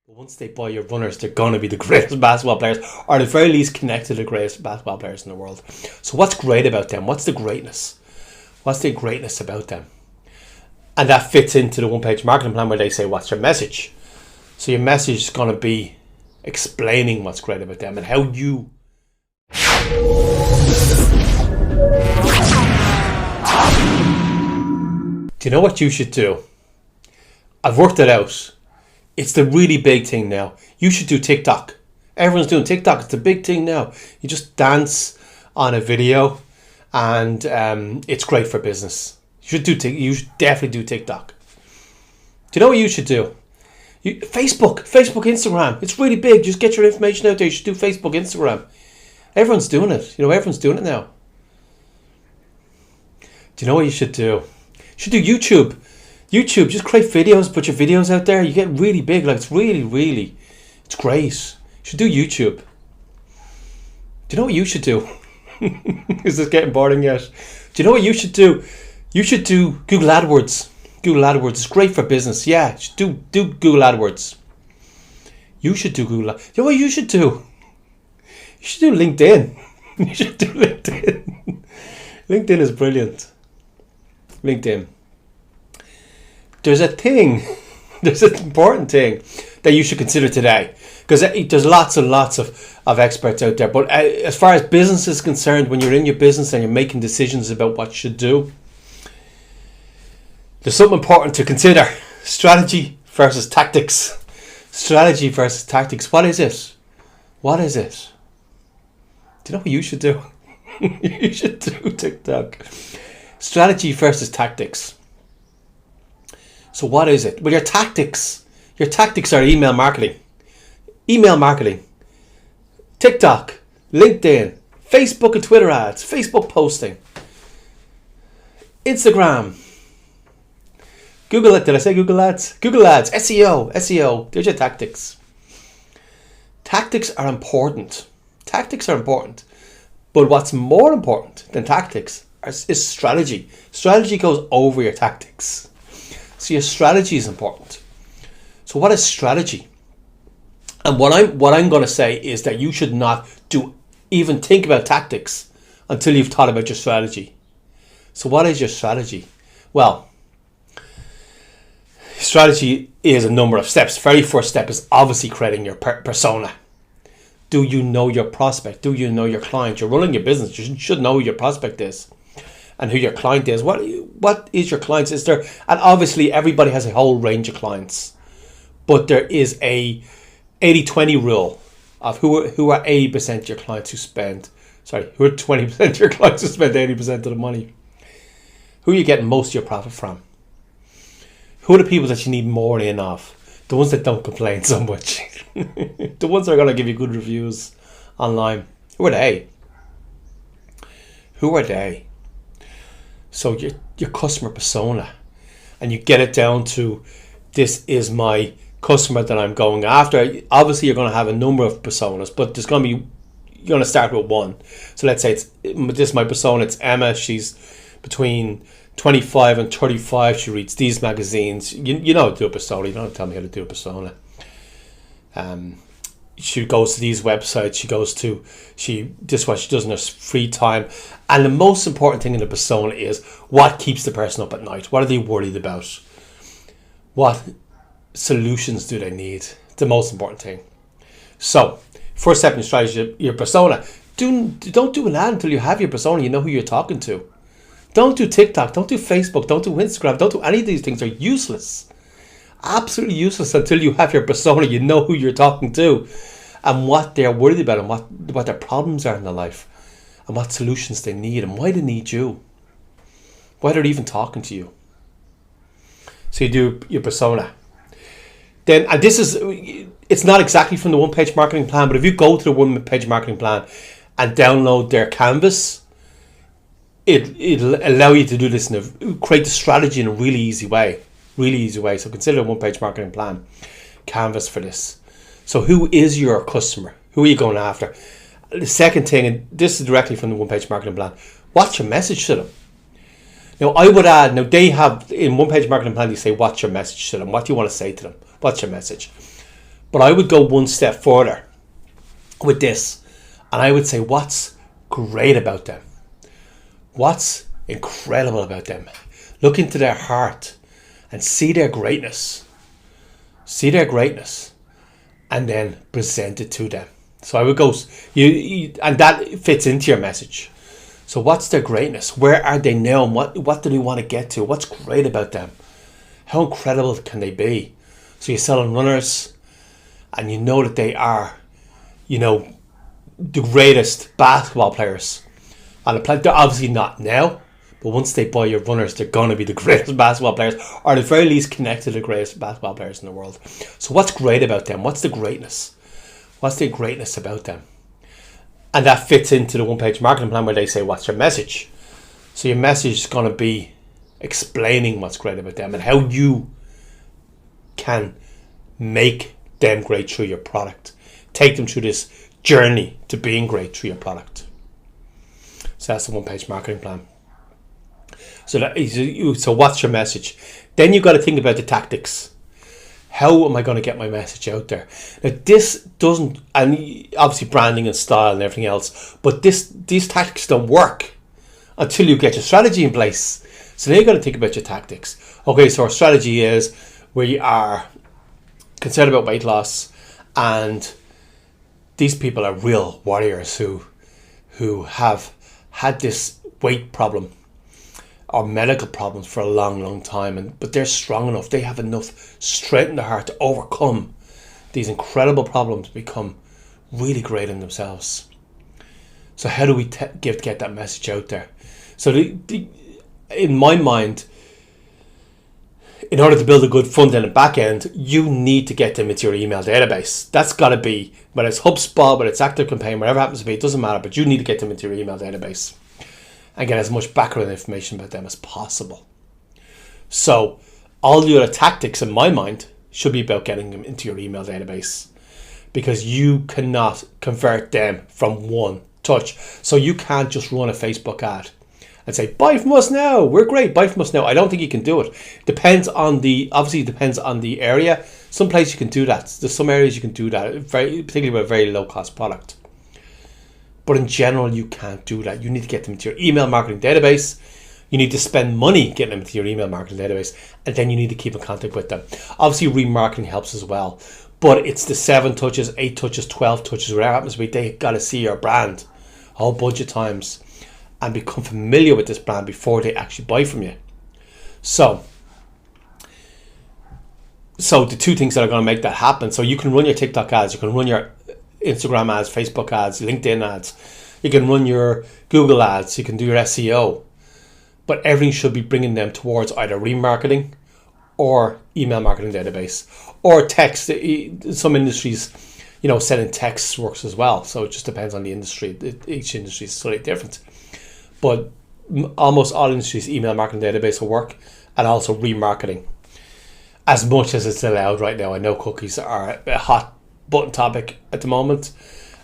But once they buy your runners, they're going to be the greatest basketball players, or at the very least connected to the greatest basketball players in the world. So what's great about them? What's the greatness? What's the greatness about them? And that fits into the one-page marketing plan where they say, what's your message? So your message is going to be explaining what's great about them and how you... Do you know what you should do? I've worked it out. It's the really big thing now. You should do TikTok. Everyone's doing TikTok. It's a big thing now. You just dance on a video and it's great for business. You should definitely do TikTok. Do you know what you should do? Facebook, Instagram. It's really big. Just get your information out there. You should do Facebook, Instagram. Everyone's doing it. Everyone's doing it now. Do you know what you should do? You should do YouTube. YouTube, just create videos, put your videos out there. You get really big. Like, it's really, it's great. You should do YouTube. Do you know what you should do? Is this getting boring yet? Do you know what you should do? You should do Google AdWords. Google AdWords is great for business. Yeah, you should do Google AdWords. You should do Google. You know what you should do? You should do LinkedIn. You should do LinkedIn. LinkedIn is brilliant. LinkedIn. There's an important thing that you should consider today, because there's lots and lots of experts out there. But as far as business is concerned, when you're in your business and you're making decisions about what you should do, there's something important to consider. Strategy versus tactics. Strategy versus tactics. What is it? What is it? Do you know what you should do? You should do TikTok. Strategy versus tactics. So what is it? Well, your tactics are email marketing, TikTok, LinkedIn, Facebook and Twitter ads, Facebook posting, Instagram, Google. Did I say Google ads? Google ads, SEO. There's your tactics. Tactics are important. But what's more important than tactics is strategy. Strategy goes over your tactics. So your strategy is important. So what is strategy? And what I'm going to say is that you should not even think about tactics until you've thought about your strategy. So what is your strategy? Well, strategy is a number of steps. Very first step is obviously creating your persona. Do you know your prospect? Do you know your client? You're running your business. You should know who your prospect is and who your client is. What is your client's? Is there? And obviously everybody has a whole range of clients, but there is a 80-20 rule of who are 80% your clients who are 20% your clients who spend 80% of the money. Who are you getting most of your profit from? Who are the people that you need more in of? The ones that don't complain so much. The ones that are going to give you good reviews online. Who are they? So your customer persona. And you get it down to, this is my customer that I'm going after. Obviously you're going to have a number of personas, but you're going to start with one. So let's say this is my persona. It's Emma. She's between 25 and 35. She reads these magazines. You know how to do a persona. You don't have to tell me how to do a persona. She goes to these websites. This is what she does in her free time. And the most important thing in the persona is what keeps the person up at night. What are they worried about? What solutions do they need? The most important thing. So, first step in strategy, your persona. Don't do an ad until you have your persona. You know who you're talking to. Don't do TikTok. Don't do Facebook. Don't do Instagram. Don't do any of these things. They're useless. Absolutely useless until you have your persona. You know who you're talking to and what they're worried about and what their problems are in their life and what solutions they need and why they need you. Why they're even talking to you. So you do your persona. Then, and it's not exactly from the one-page marketing plan, but if you go to the one-page marketing plan and download their canvas, it'll allow you to do this create the strategy in a really easy way. So consider a one-page marketing plan canvas for this. So who is your customer? Who are you going after? The second thing, and this is directly from the one-page marketing plan, what's your message to them? Now I would add, they have in one-page marketing plan, you say what's your message to them? What do you want to say to them? What's your message? But I would go one step further with this, and I would say, what's great about them? What's incredible about them? Look into their heart and see their greatness. See their greatness, and then present it to them. So I would go, and that fits into your message. So what's their greatness? Where are they now? And what do they want to get to? What's great about them? How incredible can they be? So you're selling runners, and you know that they are, the greatest basketball players on the planet. They're obviously not now, but once they buy your runners, they're going to be the greatest basketball players, or at the very least connected to the greatest basketball players in the world. So what's great about them? What's the greatness? What's the greatness about them? And that fits into the one-page marketing plan where they say, what's your message? So your message is going to be explaining what's great about them and how you can make them great through your product. Take them through this journey to being great through your product. So that's the one-page marketing plan. So what's your message? Then you've got to think about the tactics. How am I going to get my message out there? Now this doesn't, and obviously branding and style and everything else, but these tactics don't work until you get your strategy in place. So now you've got to think about your tactics. Okay, so our strategy is we are concerned about weight loss, and these people are real warriors who have had this weight problem or medical problems for a long time, but they're strong enough, they have enough strength in their heart to overcome these incredible problems, become really great in themselves. So how do we get that message out there? So in my mind, in order to build a good front end and back end, you need to get them into your email database. That's got to be, whether it's HubSpot, whether it's ActiveCampaign, whatever it happens to be, it doesn't matter, but you need to get them into your email database and get as much background information about them as possible. So all the other tactics in my mind should be about getting them into your email database, because you cannot convert them from one touch. So you can't just run a Facebook ad and say, buy from us now, we're great, buy from us now. I don't think you can do it. Obviously it depends on the area. Some places you can do that. There's some areas you can do that, particularly with a very low cost product. But in general, you can't do that. You need to get them into your email marketing database. You need to spend money getting them into your email marketing database, and then you need to keep in contact with them. Obviously, remarketing helps as well, but it's the 7 touches, 8 touches, 12 touches, whatever happens to be. They got to see your brand a whole bunch of times and become familiar with this brand before they actually buy from you. So the two things that are going to make that happen. So you can run your TikTok ads, you can run your Instagram ads, Facebook ads, LinkedIn ads, you can run your Google ads, you can do your SEO, but everything should be bringing them towards either remarketing or email marketing database or text. Some industries, selling text works as well, so it just depends on the industry. Each industry is slightly different, but almost all industries, email marketing database will work, and also remarketing as much as it's allowed right now. I know cookies are a hot button topic at the moment,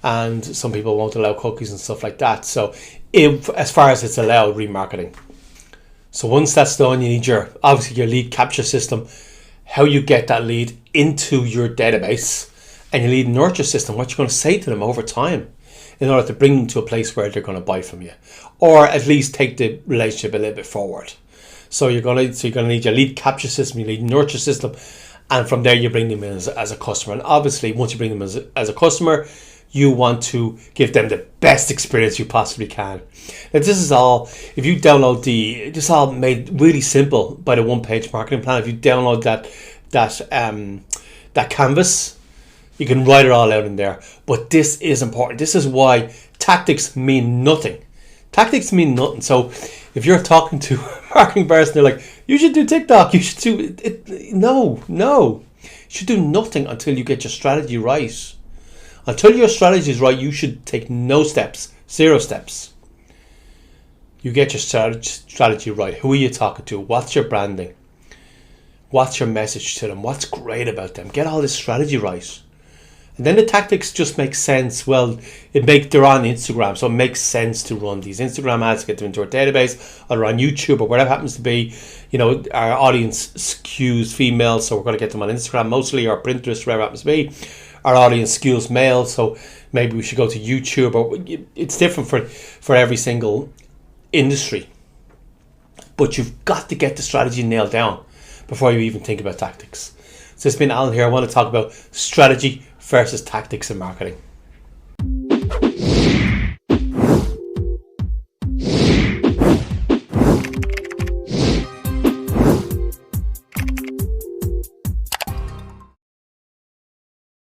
and some people won't allow cookies and stuff like that. So as far as it's allowed, remarketing. So once that's done, you need your lead capture system, how you get that lead into your database, and your lead nurture system, what you're going to say to them over time in order to bring them to a place where they're going to buy from you, or at least take the relationship a little bit forward. So you're going to need your lead capture system, your lead nurture system, and from there you bring them in as a customer. And obviously, once you bring them as a customer, you want to give them the best experience you possibly can. Now, this is all, if you download this is all made really simple by the one-page marketing plan. If you download that canvas, you can write it all out in there. But this is important. This is why tactics mean nothing. Tactics mean nothing. So if you're talking to a marketing person, they're like, you should do TikTok, you should do it. No. You should do nothing until you get your strategy right. Until your strategy is right, you should take no steps, 0 steps. You get your strategy right. Who are you talking to? What's your branding? What's your message to them? What's great about them? Get all this strategy right. And then the tactics just make sense. Well, they're on Instagram, so it makes sense to run these Instagram ads, get them into our database, or on YouTube, or whatever happens to be. You know, our audience skews female, so we're going to get them on Instagram mostly, or Pinterest, wherever it happens to be. Our audience skews male, so maybe we should go to YouTube. Or it's different for every single industry. But you've got to get the strategy nailed down before you even think about tactics. So it's been Alan here. I want to talk about strategy versus tactics in marketing.